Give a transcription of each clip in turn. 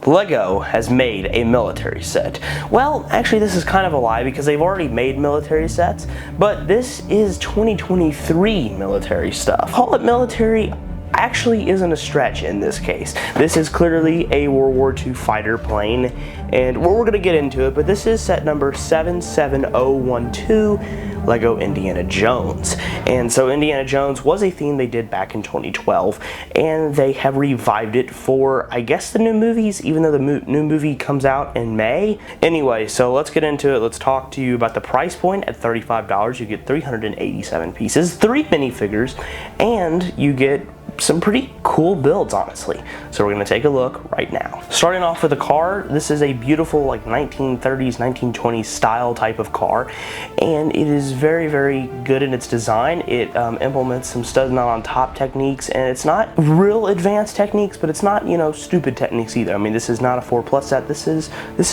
Lego has made a military set. Well, actually this is kind of a lie because they've already made military sets, but this is 2023 military stuff. Call it military actually isn't a stretch in this case. This is clearly a World War II fighter plane, and we're going to get into it, but this is set number 77012, Lego Indiana Jones. And so Indiana Jones was a theme they did back in 2012, and they have revived it for, I guess, the new movies, even though the new movie comes out in May. Anyway, so let's get into it. Let's talk to you about the price point. At $35, you get 387 pieces, 3 minifigures, and you get some pretty cool builds, honestly. So we're going to take a look right now. Starting off with the car, this is a beautiful like 1930s, 1920s style type of car, and it is very, very good in its design. It implements some stud not on top techniques, and it's not real advanced techniques, but it's not, you know, stupid techniques either. I mean, this is not a 4+ set. This is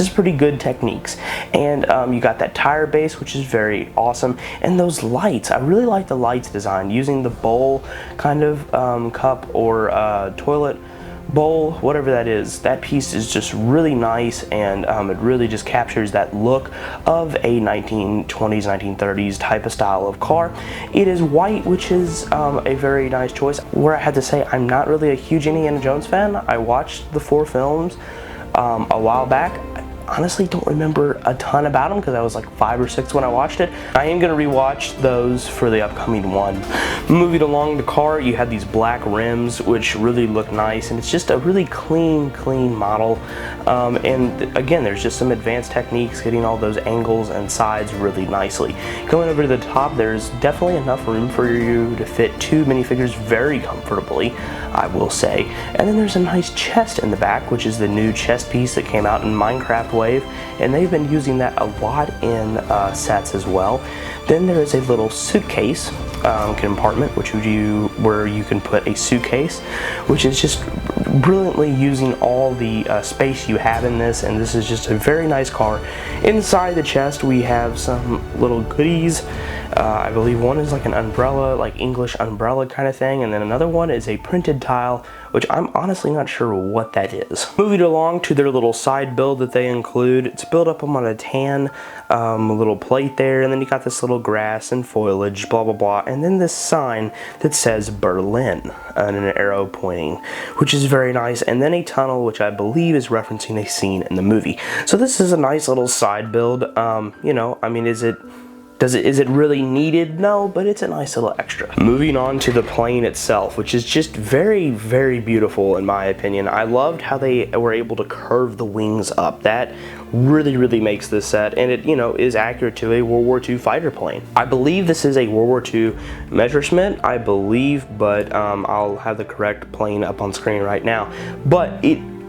pretty good techniques. And you got that tire base, which is very awesome, and those lights. I really like the lights design, using the bowl kind of cup or toilet bowl, whatever that is. That piece is just really nice, and it really just captures that look of a 1920s, 1930s type of style of car. It is white, which is a very nice choice. Where I had to say I'm not really a huge Indiana Jones fan. I watched the 4 films a while back. Honestly don't remember a ton about them because I was like 5 or 6 when I watched it. I am going to rewatch those for the upcoming one. Moving along the car, you have these black rims which really look nice, and it's just a really clean model. And again, there's just some advanced techniques getting all those angles and sides really nicely. Going over to the top, there's definitely enough room for you to fit 2 minifigures very comfortably, I will say. And then there's a nice chest in the back, which is the new chest piece that came out in Minecraft Wave, and they've been using that a lot in sets as well. Then there is a little suitcase compartment where you can put a suitcase, which is just brilliantly using all the space you have in this, and this is just a very nice car. Inside the chest we have some little goodies. I believe one is like an umbrella, like English umbrella kind of thing, and then another one is a printed tile, which I'm honestly not sure what that is. Moving along to their little side build that they include, it's built up on a tan little plate there, and then you got this little grass and foliage, blah blah blah, and then this sign that says Berlin and an arrow pointing, which is very nice, and then a tunnel which I believe is referencing a scene in the movie. So this is a nice little side build. You know, I mean, is it really needed? No, but it's a nice little extra. Moving on to the plane itself, which is just very, very beautiful in my opinion. I loved how they were able to curve the wings up. That really makes this set, and it, you know, is accurate to a World War II fighter plane. I believe this is a World War II measurement, I believe, but I'll have the correct plane up on screen right now. But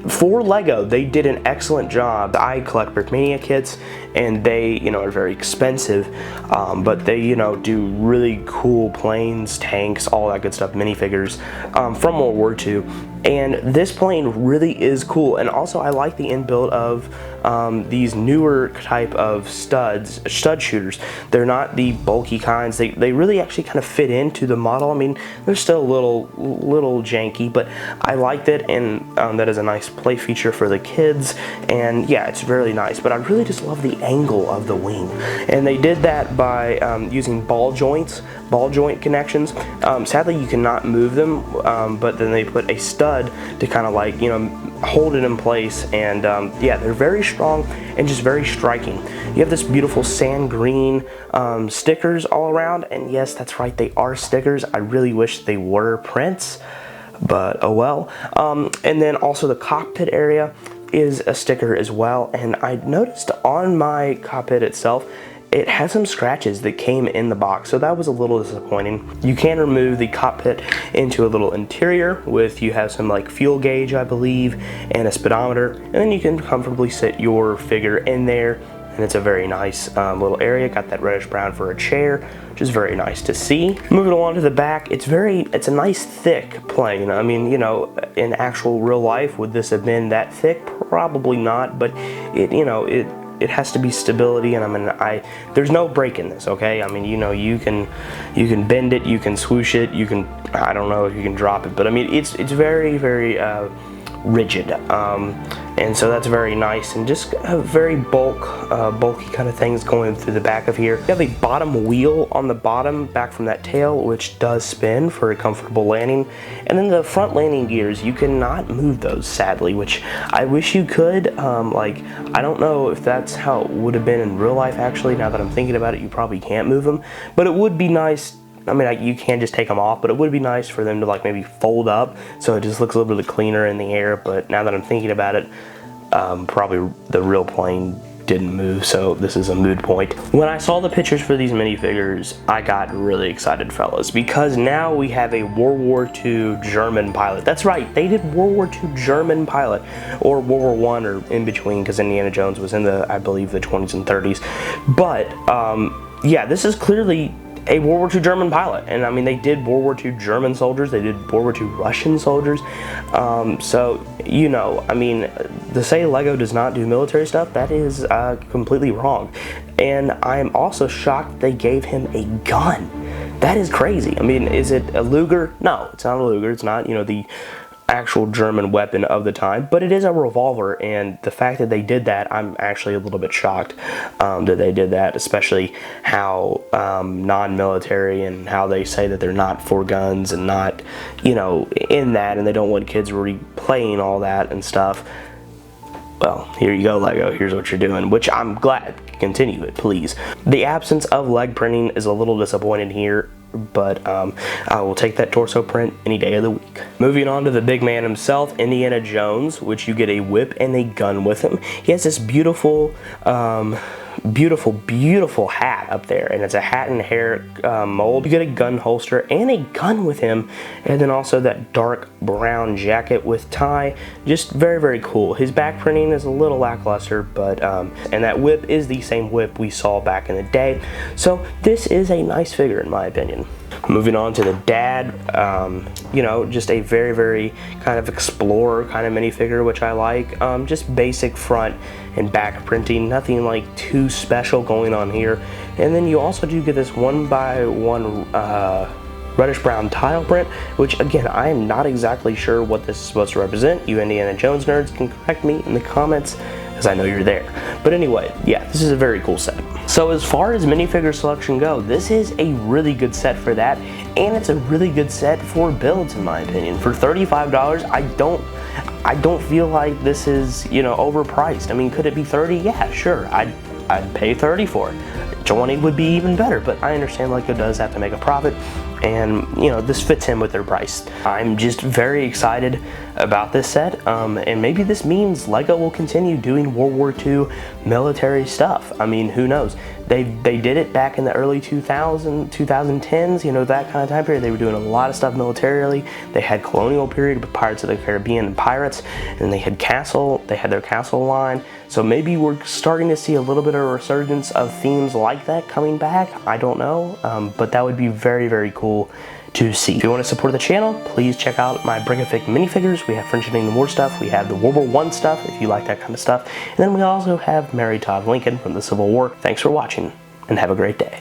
for Lego, they did an excellent job. I collect Brickmania kits, and they, you know, are very expensive, but they, you know, do really cool planes, tanks, all that good stuff, minifigures from World War II. And this plane really is cool, and also I like the inbuild of these newer type of stud shooters. They're not the bulky kinds. They really actually kind of fit into the model. I mean, they're still a little janky, but I liked it, and that is a nice play feature for the kids, and yeah, it's really nice. But I really just love the angle of the wing, and they did that by using ball joint connections. Sadly, you cannot move them, but then they put a stud to kind of, like, you know, hold it in place, and yeah, they're very strong and just very striking. You have this beautiful sand green stickers all around, and yes, that's right, they are stickers. I really wish they were prints, but oh well. And then also the cockpit area is a sticker as well, and I noticed on my cockpit itself it has some scratches that came in the box, so that was a little disappointing. You can remove the cockpit into a little interior you have some like fuel gauge, I believe, and a speedometer, and then you can comfortably sit your figure in there, and it's a very nice little area. Got that reddish brown for a chair, which is very nice to see. Moving along to the back, it's a nice thick plane. I mean, you know, in actual real life, would this have been that thick? Probably not, but it has to be stability, and I mean, there's no break in this, okay? I mean, you know, you can bend it, you can swoosh it, I don't know if you can drop it, but I mean, it's very rigid. And so that's very nice, and just very bulky kind of things going through the back of here. You have a bottom wheel on the bottom back from that tail, which does spin for a comfortable landing. And then the front landing gears, you cannot move those, sadly, which I wish you could. Like, I don't know if that's how it would have been in real life, actually. Now that I'm thinking about it, you probably can't move them, but it would be nice. I mean, you can just take them off, but it would be nice for them to like maybe fold up so it just looks a little bit cleaner in the air. But now that I'm thinking about it, probably the real plane didn't move, so this is a moot point. When I saw the pictures for these minifigures, I got really excited, fellas, because now we have a World War II German pilot. That's right, they did World War II German pilot, or World War I, or in between, because Indiana Jones was in the, I believe, the 20s and 30s. But yeah, this is clearly a World War II German pilot, and I mean, they did World War II German soldiers, they did World War II Russian soldiers, so, you know, I mean, to say Lego does not do military stuff, that is completely wrong. And I'm also shocked they gave him a gun. That is crazy. I mean, is it a Luger? No, it's not a Luger, it's not, you know, the actual German weapon of the time, but it is a revolver, and the fact that they did that, I'm actually a little bit shocked that they did that, especially how non-military, and how they say that they're not for guns and not, you know, in that, and they don't want kids replaying all that and stuff. Well, here you go, Lego, here's what you're doing, which I'm glad. Continue it, please. The absence of leg printing is a little disappointing here, but I will take that torso print any day of the week. Moving on to the big man himself, Indiana Jones, which you get a whip and a gun with him. He has this beautiful beautiful hat up there, and it's a hat and hair mold. You get a gun holster and a gun with him, and then also that dark brown jacket with tie. Just very, very cool. His back printing is a little lackluster, but and that whip is the same whip we saw back in the day. So this is a nice figure in my opinion. Moving on to the dad, you know, just a very, very kind of explorer kind of minifigure, which I like. Just basic front and back printing, nothing like too special going on here. And then you also do get this 1x1 reddish brown tile print, which again, I am not exactly sure what this is supposed to represent. You Indiana Jones nerds can correct me in the comments, because I know you're there. But anyway, yeah, this is a very cool set. So as far as minifigure selection go, this is a really good set for that, and it's a really good set for builds in my opinion. For $35, I don't feel like this is, you know, overpriced. I mean, could it be 30? Yeah, sure, I'd pay 30 for it. 20 would be even better, but I understand Lego does have to make a profit, and you know, this fits in with their price. I'm just very excited about this set, and maybe this means Lego will continue doing World War II military stuff. I mean, who knows? They did it back in the early 2010s, you know, that kind of time period. They were doing a lot of stuff militarily. They had colonial period with Pirates of the Caribbean and Pirates, and they had their Castle line. So maybe we're starting to see a little bit of a resurgence of themes like that coming back. I don't know, but that would be very, very cool to see. If you want to support the channel, please check out my Brickafit minifigures. We have French and Indian War stuff. We have the World War I stuff, if you like that kind of stuff. And then we also have Mary Todd Lincoln from the Civil War. Thanks for watching, and have a great day.